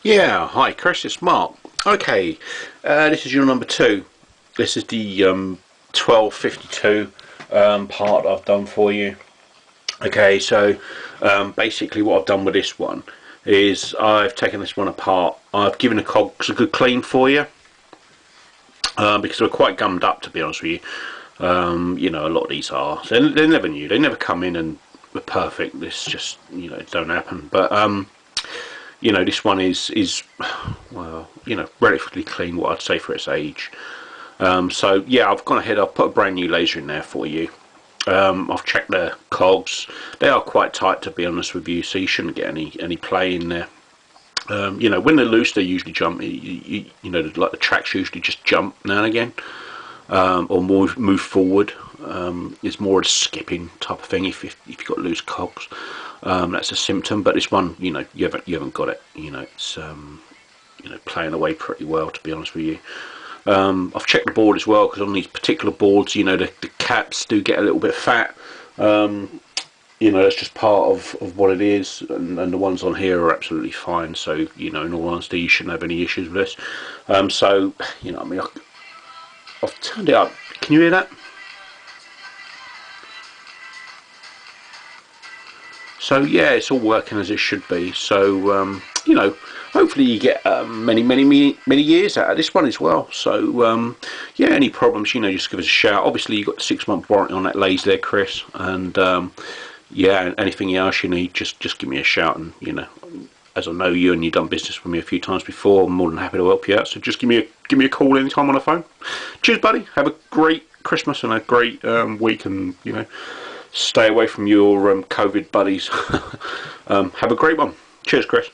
Yeah, hi Chris, it's Mark. Okay, this is your number two. This is the 1252 part I've done for you. Okay, so basically what I've done with this one is I've taken this one apart. I've given the cogs a good clean for you because they're quite gummed up, to be honest with you. A lot of these are. So they're never new. They never come in and we're perfect. This just, it don't happen. But this one is well, relatively clean, what I'd say for its age. So yeah, I've gone ahead, I've put a brand new laser in there for you. I've checked the cogs. They are quite tight, to be honest with you, so you shouldn't get any play in there. When they're loose, they usually jump. Like the tracks usually just jump now and again, or move forward. It's more a skipping type of thing if you've got loose cogs. That's a symptom, but this one, you haven't got it. It's playing away pretty well, to be honest with you. I've checked the board as well, because on these particular boards, the caps do get a little bit fat. That's just part of what it is, and the ones on here are absolutely fine. So, in all honesty, you shouldn't have any issues with this. I've turned it up. Can you hear that? So yeah, it's all working as it should be. So hopefully you get many years out of this one as well. So yeah, any problems, just give us a shout. Obviously you've got the 6-month warranty on that laser there, Chris. And yeah, anything else you need, just give me a shout. And as I know you and you've done business with me a few times before, I'm more than happy to help you out. So just give me a call anytime on the phone. Cheers, buddy. Have a great Christmas and a great week, and stay away from your COVID buddies. Have a great one. Cheers, Chris.